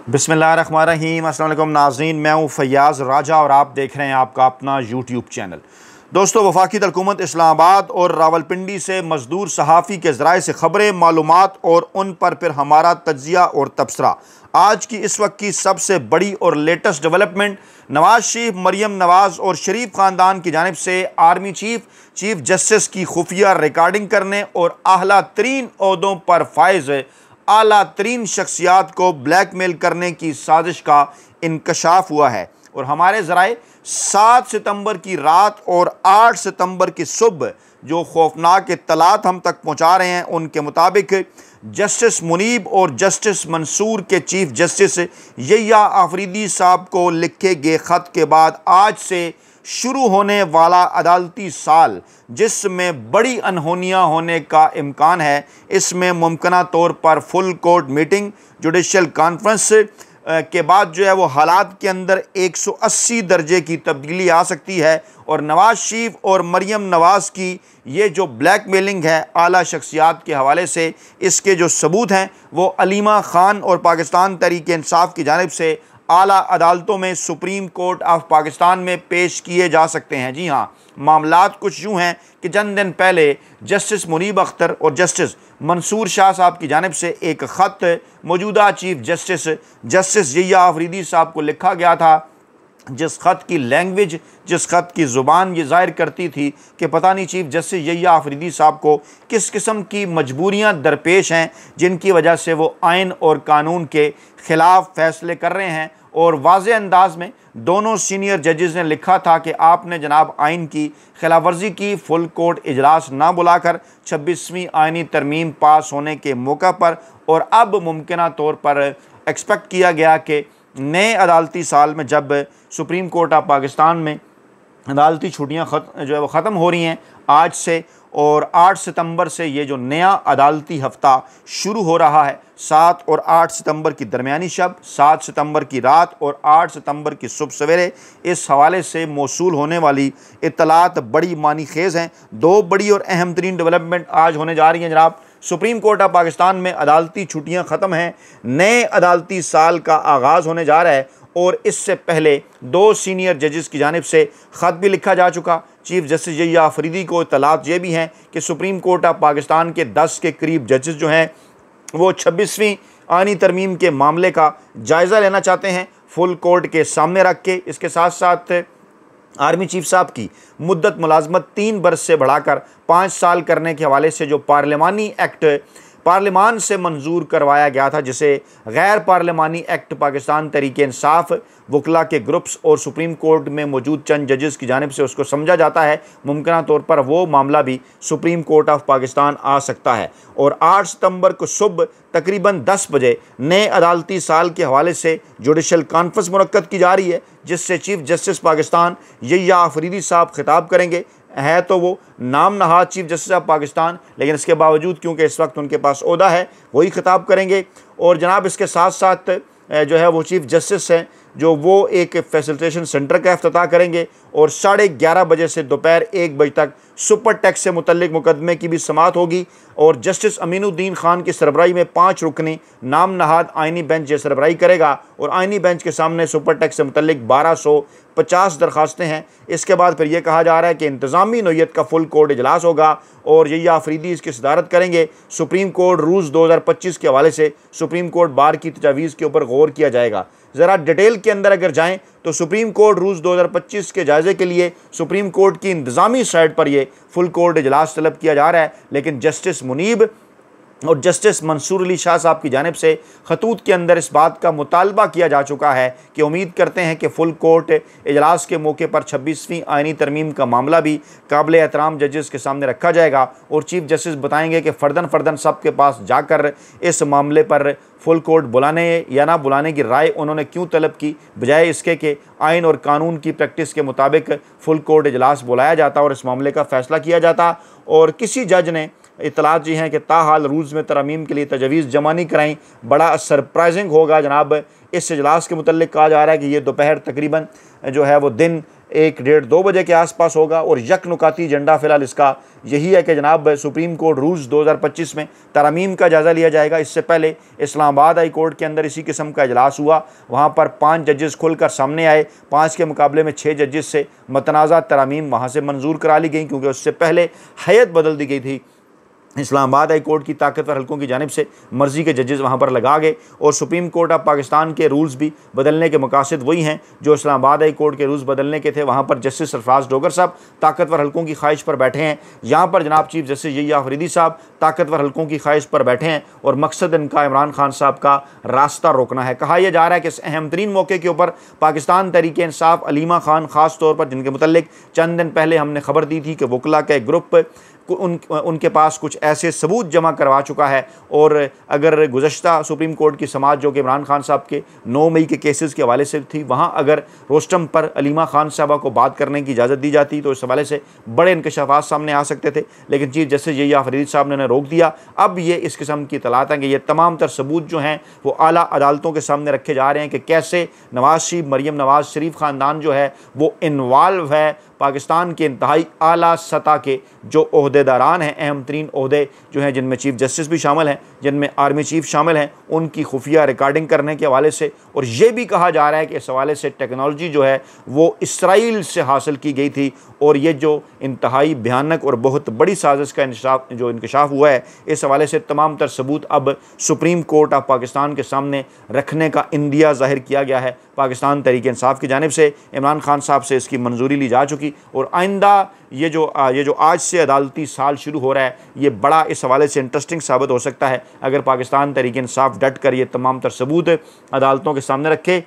बिस्मिल्लाहिर्रहमानिर्रहीम। अस्सलाम वालेकुम नाज़रीन, मैं हूँ फ़याज़ राजा और आप देख रहे हैं आपका अपना यूट्यूब चैनल। दोस्तों, वफाकी हुकूमत इस्लामाबाद और रावलपिंडी से मज़दूर सहाफ़ी के ज़राए से ख़बरें, मालूमात और उन पर फिर हमारा तज्ज़िया और तबसरा। आज की इस वक्त की सबसे बड़ी और लेटेस्ट डेवलपमेंट, नवाज़ शरीफ, मरियम नवाज़ और शरीफ ख़ानदान की जानिब से आर्मी चीफ जस्टिस की खुफिया रिकॉर्डिंग करने और आला तरीन ओहदों पर फाइज आला तरीन शख्सियात को ब्लैकमेल करने की साजिश का इंकशाफ हुआ है। और हमारे ज़राए 7 सितंबर की रात और 8 सितंबर की सुबह जो खौफनाक इत्तलात हम तक पहुँचा रहे हैं, उनके मुताबिक जस्टिस मुनीब और जस्टिस मंसूर के चीफ जस्टिस यहिया आफरीदी साहब को लिखे गए ख़त के बाद आज से शुरू होने वाला अदालती साल, जिसमें बड़ी अनहोनियाँ होने का इम्कान है, इसमें मुमकिना तौर पर full court meeting, judicial conference के बाद जो है वो हालात के अंदर 180 दर्जे की तब्दीली आ सकती है। और नवाज़ शरीफ और मरियम नवाज़ की ये जो ब्लैकमेलिंग है आला शख्सियात के हवाले से, इसके जो सबूत हैं वो अलीमा ख़ान और पाकिस्तान तहरीक इंसाफ की जानिब से आला अदालतों में सुप्रीम कोर्ट ऑफ पाकिस्तान में पेश किए जा सकते हैं। जी हाँ, मामलात कुछ यूँ हैं कि चंद दिन पहले जस्टिस मुनीब अख्तर और जस्टिस मंसूर शाह साहब की जानिब से एक ख़त मौजूदा चीफ जस्टिस यहिया आफरीदी साहब को लिखा गया था, जिस ख़त की लैंग्वेज, जिस ख़त की ज़ुबान ये ज़ाहिर करती थी कि पता नहीं चीफ जस्टिस यहिया आफरीदी साहब को किस किस्म की मजबूरियाँ दरपेश हैं, जिनकी वजह से वो आइन और कानून के ख़िलाफ़ फ़ैसले कर रहे हैं। और वाज़े अंदाज में दोनों सीनियर जजेस ने लिखा था कि आपने जनाब आइन की खिलाफ वर्जी की, फुल कोर्ट इजलास ना बुलाकर 26वीं आइनी तरमीम पास होने के मौका पर, और अब मुमकिना तौर पर एक्सपेक्ट किया गया कि नए अदालती साल में जब सुप्रीम कोर्ट ऑफ पाकिस्तान में अदालती छुट्टियाँ जो है वो ख़त्म हो रही हैं आज से, और 8 सितंबर से ये जो नया अदालती हफ़्ता शुरू हो रहा है, 7 और 8 सितंबर की दरमियानी शब, 7 सितंबर की रात और 8 सितंबर की सुबह सवेरे, इस हवाले से मौसूल होने वाली इत्तलात बड़ी मानी खेज़ हैं। दो बड़ी और अहम तरीन डेवलपमेंट आज होने जा रही हैं जनाब। सुप्रीम कोर्ट ऑफ पाकिस्तान में अदालती छुट्टियाँ ख़त्म हैं, नए अदालती साल का आगाज़ होने जा रहा है, और इससे पहले दो सीनियर जजेस की जानिब से ख़त भी लिखा जा चुका। चीफ जस्टिस यहिया आफरीदी को इत्तलात ये भी हैं कि सुप्रीम कोर्ट ऑफ पाकिस्तान के 10 के करीब जजेस जो हैं वो 26वीं आइनी तरमीम के मामले का जायज़ा लेना चाहते हैं, फुल कोर्ट के सामने रख के। इसके साथ साथ आर्मी चीफ साहब की मुद्दत मुलाजमत 3 बरस से बढ़ाकर 5 साल करने के हवाले से जो पार्लिमानी एक्ट पार्लिमान से मंजूर करवाया गया था, जिसे गैर पार्लिमानी एक्ट पाकिस्तान तहरीक इंसाफ, वकला के ग्रुप्स और सुप्रीम कोर्ट में मौजूद चंद जजेस की जानिब से उसको समझा जाता है, मुमकिना तौर पर वो मामला भी सुप्रीम कोर्ट ऑफ पाकिस्तान आ सकता है। और 8 सितंबर को सुबह तकरीबन 10 बजे नए अदालती साल के हवाले से जुडिशल कॉन्फ्रेंस मुनक्कद की जा रही है, जिससे चीफ जस्टिस पाकिस्तान यहिया आफरीदी साहब खिताब करेंगे। है तो वो नाम नहाद चीफ जस्टिस ऑफ पाकिस्तान, लेकिन इसके बावजूद क्योंकि इस वक्त उनके पास ओहदा है, वही खिताब करेंगे। और जनाब इसके साथ साथ जो है वो चीफ जस्टिस हैं जो वो एक फैसिलिटेशन सेंटर का इफ्तिताह करेंगे, और 11:30 बजे से दोपहर 1 बजे तक सुपर टैक्स से मुतल्लिक मुकदमे की भी समाअत होगी। और जस्टिस अमीनुद्दीन खान की सरबराही में 5 रुकनी नाम नहाद आइनी बेंच ये सरबराही करेगा, और आइनी बेंच के सामने सुपर टैक्स से मुतल्लिक 1250 दरखास्तें हैं। इसके बाद फिर यह कहा जा रहा है कि इंतज़ामी नोयत का फुल कोर्ट इजलास होगा, और यहिया आफरीदी इसकी सदारत करेंगे। सुप्रीम कोर्ट रूल्स 2025 के हवाले से सुप्रीम कोर्ट बार की तजावीज़ के ऊपर गौर किया जाएगा। ज़रा डिटेल के अंदर अगर जाएँ तो सुप्रीम कोर्ट रूल्स 2025 के जायज़े के लिए सुप्रीम कोर्ट की इंतज़ामी साइड पर ये फुल कोर्ट इजलास तलब किया जा रहा है, लेकिन जस्टिस मुनीब और जस्टिस मंसूर अली शाह साहब की जानिब से खतूत के अंदर इस बात का मुतालबा किया जा चुका है कि उम्मीद करते हैं कि फुल कोर्ट इजलास के मौके पर 26वीं आइनी तरमीम का मामला भी काबिल एहतराम जजेस के सामने रखा जाएगा, और चीफ जस्टिस बताएंगे कि फ़र्दन सब के पास जाकर इस मामले पर फुल कोर्ट बुलाने या ना बुलाने की राय उन्होंने क्यों तलब की, बजाय इसके कि आइन और कानून की प्रैक्टिस के मुताबिक फुल कोर्ट इजलास बुलाया जाता और इस मामले का फ़ैसला किया जाता। और किसी जज ने इतलात जी हैं कि ताहाल रूल्स में तरमीम के लिए तजवीज़ जमा नहीं कराई। बड़ा सरप्राइजिंग होगा जनाब, इस इजलास के मुतल्लिक कहा जा रहा है कि ये दोपहर तकरीबन जो है वो दिन 1, 1:30, 2 बजे के आसपास होगा। और यकनुकाती एजेंडा फ़िलहाल इसका यही है कि जनाब सुप्रीम कोर्ट रूल्स 2025 में तरमीम का जायज़ा लिया जाएगा। इससे पहले इस्लामाबाद हाई कोर्ट के अंदर इसी किस्म का इजलास हुआ, वहाँ पर 5 जजेस खुलकर सामने आए। 5 के मुकाबले में 6 जजेस से मतनाज़ा तरमीम वहाँ से मंजूर करा ली गई, क्योंकि उससे पहले हैयत बदल दी गई थी। इस्लामाबाद हाई कोर्ट की ताकतवर हलकों की जानिब से मर्ज़ी के जजेस वहाँ पर लगा गए। और सुप्रीम कोर्ट ऑफ पाकिस्तान के रूल्स भी बदलने के मकासद वही हैं जो इस्लामाबाद हाई कोर्ट के रूल्स बदलने के थे। वहाँ पर जस्टिस सरफराज डोगर साहब ताकतवर हलकों की ख्वाहिश पर बैठे हैं, यहाँ पर जनाब चीफ जस्टिस यही अफरीदी साहब ताकतवर हलकों की ख्वाहिश पर बैठे हैं, और मकसद इनका इमरान खान साहब का रास्ता रोकना है। कहा यह जा रहा है कि इस अहम तरीन मौके के ऊपर पाकिस्तान तहरीक इंसाफ अलीमा खान ख़ास तौर पर, जिनके मुतल्लिक चंद दिन पहले हमने खबर दी थी कि वकला का एक ग्रुप उनके पास कुछ ऐसे सबूत जमा करवा चुका है। और अगर गुज़श्ता सुप्रीम कोर्ट की समाअत जो कि इमरान खान साहब के 9 मई के केसेस के हवाले से थी, वहाँ अगर रोस्टम पर अलीमा खान साहबा को बात करने की इजाज़त दी जाती तो इस हवाले से बड़े इंकशाफात सामने आ सकते थे, लेकिन चीफ जस्टिस यही अफरीदी साहब ने रोक दिया। अब ये इस किस्म की इतलात हैं कि ये तमाम तर सबूत जो हैं वो आला अदालतों के सामने रखे जा रहे हैं कि कैसे नवाज़ शरीफ, मरीम नवाज़ शरीफ ख़ानदान जो है वो इन्वॉल्व है पाकिस्तान के इंतहाई आला सतह के जो ओहदेदारान हैं, अहम तरीन ओहदे जो हैं, जिनमें चीफ जस्टिस भी शामिल हैं, जिनमें आर्मी चीफ शामिल हैं, उनकी खुफिया रिकॉर्डिंग करने के हवाले से। और ये भी कहा जा रहा है कि इस हवाले से टेक्नोलॉजी जो है वो इसराइल से हासिल की गई थी, और ये जो इंतहाई भयानक और बहुत बड़ी साजिश का इंकशाफ हुआ है, इस हवाले से तमाम तर सबूत अब सुप्रीम कोर्ट ऑफ पाकिस्तान के सामने रखने का इंदिया ज़ाहिर किया गया है। पाकिस्तान तहरीक इंसाफ की जानिब से इमरान खान साहब से इसकी मंजूरी ली जा चुकी, और आइंदा ये जो आज से अदालती साल शुरू हो रहा है, ये बड़ा इस हवाले से इंटरेस्टिंग साबित हो सकता है अगर पाकिस्तान तहरीक इंसाफ डट कर ये तमाम तर सबूत अदालतों के सामने रखे।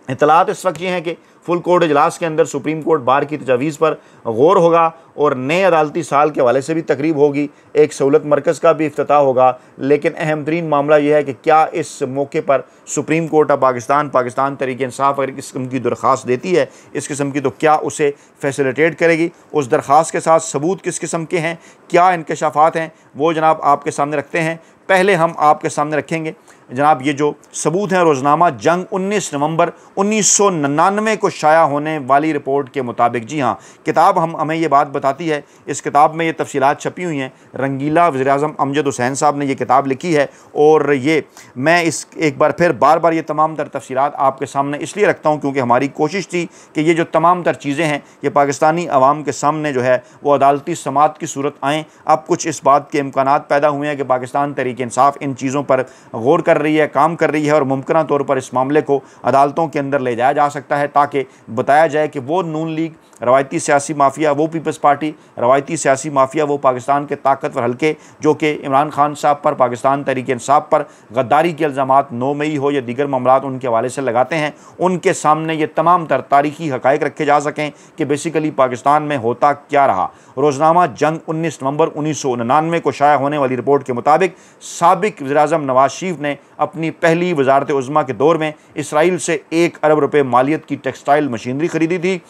इतलात इस वक्त ये हैं कि फुल कोर्ट इजलास के अंदर सुप्रीम कोर्ट बार की तजावीज़ पर गौर होगा, और नए अदालती साल के हवाले से भी तकरीब होगी, एक सहूलत मरकज़ का भी इफ्तिताह होगा। लेकिन अहम तरीन मामला यह है कि क्या इस मौके पर supreme court of Pakistan Tehreek Insaf अगर इस किस्म की दरख्वास्त देती है इस किस्म की, तो क्या उसे फैसिलिटेट करेगी? उस दरख्वास्त के साथ सबूत किस किस्म के हैं, क्या इंकशाफात हैं, वो जनाब आपके सामने रखते हैं। पहले हम आपके सामने रखेंगे जनाब ये जो सबूत हैं, रोज़नामा जंग 19 नवंबर 1999 को शाया होने वाली रिपोर्ट के मुताबिक। जी हाँ, किताब हमें ये बात बताती है, इस किताब में ये तफसीलात छपी हुई हैं। रंगीला वज़ीर-ए-आज़म अमजद हुसैन साहब ने ये किताब लिखी है, और ये मैं एक बार फिर बार ये तमाम तर तफसीलात आपके सामने इसलिए रखता हूँ क्योंकि हमारी कोशिश थी कि ये जो तमाम तर चीज़ें हैं ये पाकिस्तानी अवाम के सामने जो है वो अदालती समाअत की सूरत आएँ। अब कुछ इस बात के इम्कानात पैदा हुए हैं कि पाकिस्तान तहरीक इंसाफ इन चीज़ों पर गौर कर रही है, काम कर रही है, और मुमकिन तौर पर इस मामले को अदालतों के अंदर ले जाया जा सकता है ताकि बताया जाए कि वो नून लीग रवायती सियासी माफिया, वो पीपल्स पार्टी रवायती सियासी माफिया, वो पाकिस्तान के ताकतवर हल्के जो कि इमरान खान साहब पर, पाकिस्तान तहरीक इंसाफ पर गद्दारी के इल्ज़ामात 9 मई हो या दीगर मामलात उनके हवाले से लगाते हैं, उनके सामने ये तमाम तर तारीखी हक़ाइक़ रखे जा सकें कि बेसिकली पाकिस्तान में होता क्या रहा। रोज़नामा जंग 19 नवंबर 1999 को शाया होने वाली रिपोर्ट के मुताबिक साबिक वज़ीर-ए-आज़म नवाज़ शरीफ ने अपनी पहली वज़ारत उज़्मा के दौर में इसराइल से 1 अरब रुपये मालियत की टेक्सटाइल मशीनरी ख़रीदी थी,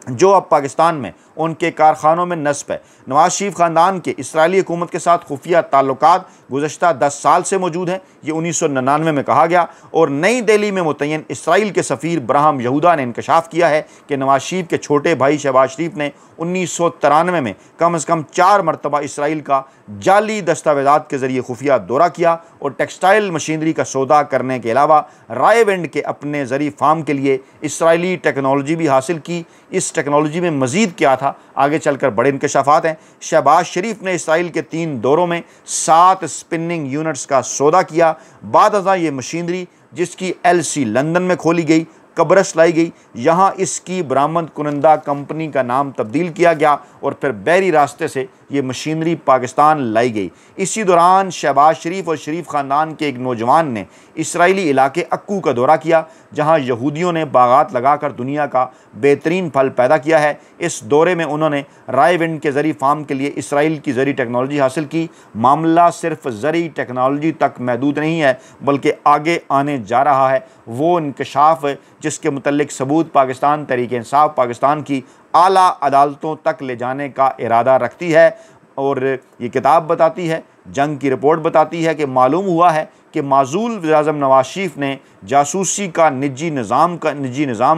जो अब पाकिस्तान में उनके कारखानों में नस्ब है। नवाज़ शरीफ ख़ानदान के इसराइली हुकूमत के साथ खुफिया ताल्लुकात गुज़श्ता 10 साल से मौजूद हैं, ये 1999 में कहा गया। और नई दिल्ली में मुतय्यन इसराइल के सफ़ीर ब्राहम यहूदा ने इंकशाफ किया है कि नवाज़ शरीफ के छोटे भाई शहबाज शरीफ ने 1993 में कम से कम 4 मरतबा इसराइल का जाली दस्तावेज़ात के ज़रिए खुफिया दौरा किया, और टेक्सटाइल मशीनरी का सौदा करने के अलावा रायविंड के अपने ज़री फार्म के लिए इसराइली टेक्नोलॉजी भी हासिल की। इस टेक्नोलॉजी में मज़ीद क्या था, आगे चलकर बड़े इंकशाफात हैं। शहबाज शरीफ ने इसराइल के 3 दौरों में 7 स्पिनिंग यूनिट्स का सौदा किया। बाद अज़ां ये मशीनरी जिसकी LC लंदन में खोली गई, कब्रस लाई गई, यहाँ इसकी बरामद कुनंदा कंपनी का नाम तब्दील किया गया, और फिर बहरी रास्ते से ये मशीनरी पाकिस्तान लाई गई। इसी दौरान शहबाज शरीफ और शरीफ ख़ानदान के एक नौजवान ने इसराइली इलाके अक्कू का दौरा किया, जहाँ यहूदियों ने बागात लगाकर दुनिया का बेहतरीन फल पैदा किया है। इस दौरे में उन्होंने रायविंड के ज़री फार्म के लिए इसराइल की ज़री टेक्नोलॉजी हासिल की। मामला सिर्फ ज़री टेक्नोलॉजी तक महदूद नहीं है, बल्कि आगे आने जा रहा है वो इंकशाफ जिसके मुतल्लिक सबूत पाकिस्तान तहरीक इंसाफ पाकिस्तान की आला अदालतों तक ले जाने का इरादा रखती है। और ये किताब बताती है, जंग की रिपोर्ट बताती है कि मालूम हुआ है कि माज़ूल वज़ीर-ए-आज़म नवाज़ शरीफ ने जासूसी का निजी निज़ाम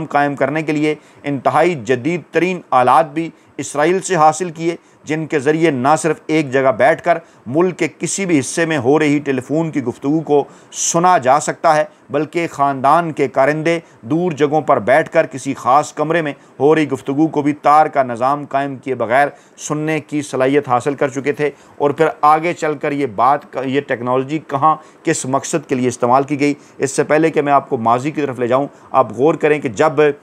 कायम करने के लिए इंतहाई जदीद तरीन आलात भी इसराइल से हासिल किए, जिनके ज़रिए ना सिर्फ एक जगह बैठकर मुल्क के किसी भी हिस्से में हो रही टेलीफोन की गुफ्तगू को सुना जा सकता है, बल्कि ख़ानदान के कारिंदे दूर जगहों पर बैठकर किसी ख़ास कमरे में हो रही गुफ्तगू को भी तार का निज़ाम कायम किए बगैर सुनने की सलाहियत हासिल कर चुके थे। और फिर आगे चलकर ये टेक्नोलॉजी कहाँ किस मकसद के लिए इस्तेमाल की गई। इससे पहले कि मैं आपको माजी की तरफ ले जाऊँ, आप गौर करें कि जब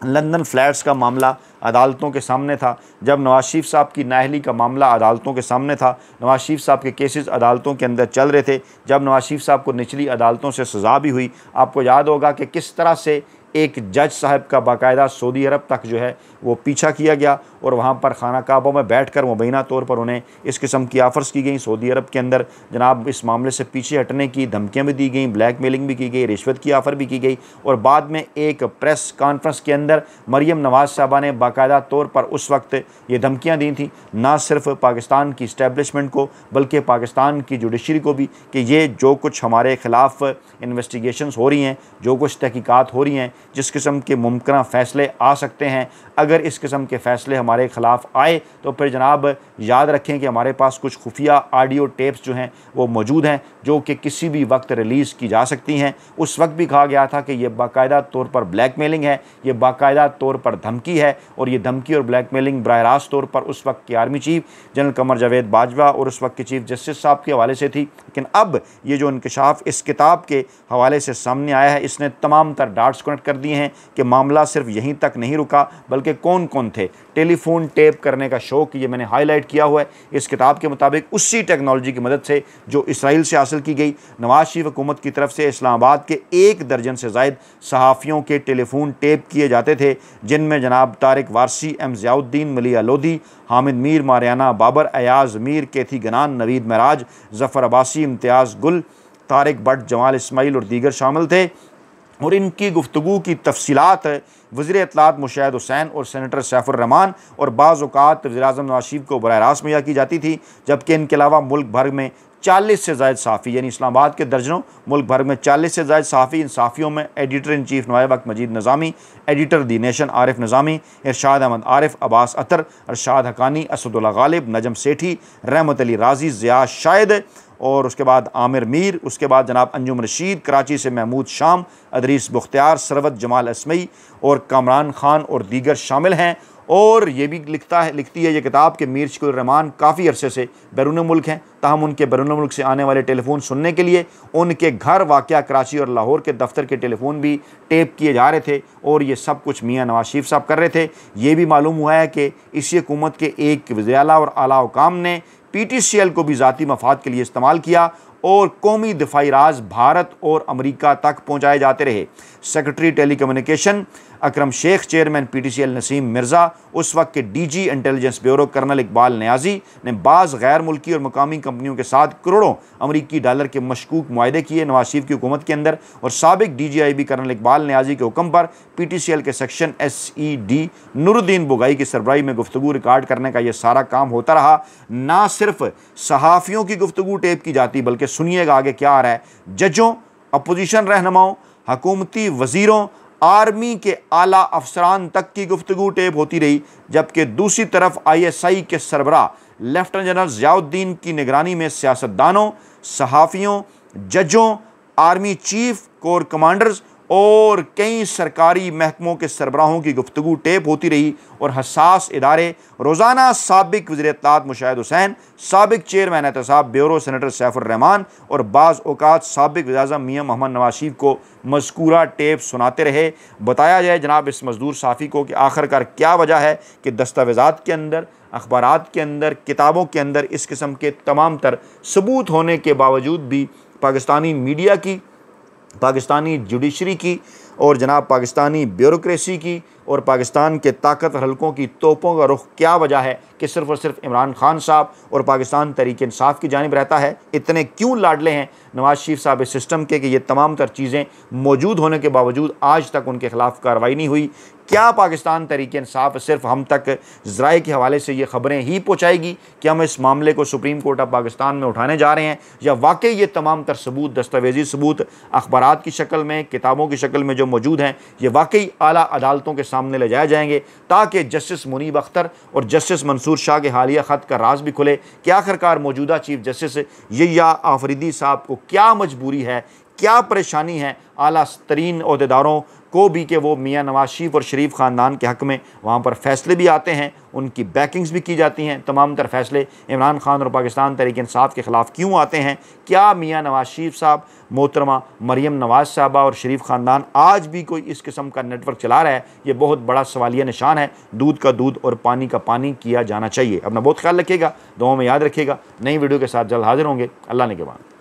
लंदन फ्लैट्स का मामला अदालतों के सामने था, जब नवाज़ शरीफ साहब की नाअहली का मामला अदालतों के सामने था, नवाज़ शरीफ साहब के केसेस अदालतों के अंदर चल रहे थे, जब नवाज़ शरीफ साहब को निचली अदालतों से सज़ा भी हुई, आपको याद होगा कि किस तरह से एक जज साहब का बाकायदा सऊदी अरब तक जो है वो पीछा किया गया और वहाँ पर खाना काबा में बैठकर मुबैना तौर पर उन्हें इस किस्म की ऑफ़र्स की गई। सऊदी अरब के अंदर जनाब इस मामले से पीछे हटने की धमकियाँ भी दी गई, ब्लैकमेलिंग भी की गई, रिश्वत की ऑफ़र भी की गई। और बाद में एक प्रेस कॉन्फ्रेंस के अंदर मरियम नवाज़ साहबा ने बाकायदा तौर पर उस वक्त ये धमकियाँ दी थी, ना सिर्फ पाकिस्तान की इस्टेब्लिशमेंट को बल्कि पाकिस्तान की जुडिशरी को भी, कि ये जो कुछ हमारे ख़िलाफ़ इन्वेस्टिगेशंस हो रही हैं, जो कुछ तहकीकात हो रही हैं, जिस किस्म के मुमकिन फ़ैसले आ सकते हैं, अगर इस किस्म के फ़ैसले हमारे ख़िलाफ़ आए तो फिर जनाब याद रखें कि हमारे पास कुछ खुफिया ऑडियो टेप्स जो हैं वो मौजूद हैं, जो कि किसी भी वक्त रिलीज़ की जा सकती हैं। उस वक्त भी कहा गया था कि ये बाकायदा तौर पर ब्लैकमेलिंग है, ये बाकायदा तौर पर धमकी है, और ये धमकी और ब्लैकमेलिंग बराह रास्त तौर पर उस वक्त के army chief general Qamar Javed Bajwa और उस वक्त के चीफ जस्टिस साहब के हवाले से थी। लेकिन अब ये जो इंकशाफ इस किताब के हवाले से सामने आया है, इसने तमाम तर डाट्स कनेक्ट कर दिए हैं कि मामला सिर्फ यहीं तक नहीं रुका, बल्कि कौन कौन थे। टेलीफोन टेप करने का शौक ये मैंने हाईलाइट किया हुआ है इस किताब के मुताबिक उसी टेक्नोलॉजी की मदद से जो इसराइल से हासिल की गई। नवाज़ शरीफ हुकूमत की तरफ से इस्लामाबाद के 1 दर्जन से ज़ायद सहाफ़ियों के टेलीफोन टेप किए जाते थे, जिनमें जनाब तारिक वारसी, एम ज़ियाउद्दीन, मलिया लोधी, हामिद मीर, मारियाना बाबर, अयाज़ मीर, कैथी गनान, नवीद महराज, ज़फ़र अब्बासी, इम्तियाज़ गुल, तारिक भट्ट, जमाल इस्माइल और दीगर शामिल थे। और इनकी गुफ्तगू की तफसीलात वज़ीर इत्तलात मुशाहिद हुसैन और सेनेटर सैफुर रहमान और बाज़ औक़ात वज़ीर-ए-आज़म नवाज़ शरीफ को बराह रास्त मुहैया की जाती थी, जबकि इनके अलावा मुल्क भर में 40 से ज़ायद सहाफ़ी, यानी इस्लामाबाद के दर्जनों, मुल्क भर में 40 से ज़ायद सहाफ़ी। इन सहाफ़ियों में एडिटर इन चीफ नवाब वक्त मजीद निज़ामी, एडिटर दी नेशन आरिफ निज़ामी, इरशाद अहमद आरिफ, अब्बास अतर, अरशाद हकानी, असदुल्ला गालिब, नजम सेठी, रहमत अली राजी, ज़िया शाहिद, और उसके बाद आमिर मीर, उसके बाद जनाब अंजुम रशीद, कराची से महमूद शाम, अदरीस बुख्तियार, सरवत जमाल असमई और कामरान खान और दीगर शामिल हैं। और ये भी लिखती है ये किताब कि मीर शकील रहमान काफ़ी अरसे से बैरून मुल्क हैं, ताहम उनके बैरून मुल्क से आने वाले टेलीफोन सुनने के लिए उनके घर वाक़या कराची और लाहौर के दफ्तर के टेलीफोन भी टेप किए जा रहे थे, और ये सब कुछ मियाँ नवाज़ शरीफ साहब कर रहे थे। ये भी मालूम हुआ है कि इसी हुकूमत के एक वज़ीर आला और आला हुकाम ने PTCL को भी ज़ाती मफाद के लिए इस्तेमाल किया और कौमी दिफाई राज भारत और अमेरिका तक पहुँचाए जाते रहे। Secretary telecommunication Akram Sheikh, chairman PTCL Naseem Mirza, उस वक्त के DG intelligence bureau colonel Iqbal Niazi ने बाज़ गैर मुल्की और मकामी कंपनियों के साथ करोड़ों अमरीकी डॉलर के मशकूक मुआहदे किए नवाज़ शरीफ की हुकूमत के अंदर। और साबिक DGIB कर्नल इकबाल नियाजी के हुक्म पर PTCL के सेक्शन SED नूरुद्दीन बुगाई की सरबराही में गुफ्तगू रिकॉर्ड करने का यह सारा काम होता रहा। ना सिर्फ सहाफ़ियों की गुफ्तगू टेप की जाती, बल्कि सुनिएगा आगे क्या आ रहा है, जजों, अपोजिशन रहनुमाओं, हकूमती वज़ीरों, आर्मी के आला अफसरान तक की गुफ्तगू टेप होती रही। जबकि दूसरी तरफ ISI के सरबराह लेफ्टिनेंट जनरल ज़ियाउद्दीन की निगरानी में सियासतदानों, सहाफ़ियों, जजों, आर्मी चीफ, कोर कमांडर्स और कई सरकारी महकमों के सरबराहों की गुफ्तगू टेप होती रही। और हसास इदारे रोज़ाना साबिक वज़ीर इत्तलात मुशाहिद हुसैन, साबिक चेयरमैन एहतसाब ब्यूरो सेनेटर सैफुर रहमान और बाज़ औक़ात साबिक वज़ीर-ए-आज़म मियाँ मोहम्मद नवाज़ शरीफ को मज़कूरा टेप सुनाते रहे। बताया जाए जनाब इस मज़दूर साफ़ी को कि आखिरकार क्या वजह है कि दस्तावेज़ात के अंदर, अखबारात के अंदर, किताबों के अंदर इस किस्म के तमाम तर सबूत होने के बावजूद भी पाकिस्तानी मीडिया की, पाकिस्तानी जुडिशरी की और जनाब पाकिस्तानी ब्यूरोक्रेसी की और पाकिस्तान के ताकतवर हलकों की तोपों का रुख क्या वजह है कि सिर्फ़ और सिर्फ इमरान खान साहब और पाकिस्तान तहरीक इंसाफ की जानिब रहता है। इतने क्यों लाडले हैं नवाज़ शरीफ साहब इस सिस्टम के कि ये तमाम तर चीज़ें मौजूद होने के बावजूद आज तक उनके ख़िलाफ़ कार्रवाई नहीं हुई। क्या पाकिस्तान तहरीक-ए-इंसाफ सिर्फ हम तक ज़राए के हवाले से ये ख़बरें ही पहुँचाएगी कि हम इस मामले को सुप्रीम कोर्ट ऑफ पाकिस्तान में उठाने जा रहे हैं, या वाकई ये तमाम तर सबूत, दस्तावेजी सबूत अखबारात की शक्ल में, किताबों की शक्ल में जो मौजूद हैं, ये वाकई आला अदालतों के सामने ले जाए जाएंगे, ताकि जस्टिस मुनीब अख्तर और जस्टिस मंसूर शाह के हालिया ख़त का राज भी खुले कि आखिरकार मौजूदा चीफ जस्टिस यहिया आफरीदी साहब को क्या मजबूरी है, क्या परेशानी है आला तरीन ओहदेदारों को भी, कि वो मियाँ नवाज शरीफ और शरीफ ख़ानदान के हक़ में वहाँ पर फ़ैसले भी आते हैं, उनकी बैकिंग्स भी की जाती हैं। तमाम तर फ़ैसले इमरान खान और पाकिस्तान तहरीक-ए-इंसाफ के ख़िलाफ़ क्यों आते हैं? क्या मियाँ नवाज शरीफ साहब, मोहतरमा मरियम नवाज साहबा और शरीफ ख़ानदान आज भी कोई इस किस्म का नेटवर्क चला रहा है? ये बहुत बड़ा सवालिया निशान है। दूध का दूध और पानी का पानी किया जाना चाहिए। अपना बहुत ख्याल रखिएगा, दुआओं में याद रखिएगा। नई वीडियो के साथ जल्द हाजिर होंगे। अल्लाह ने के बाद।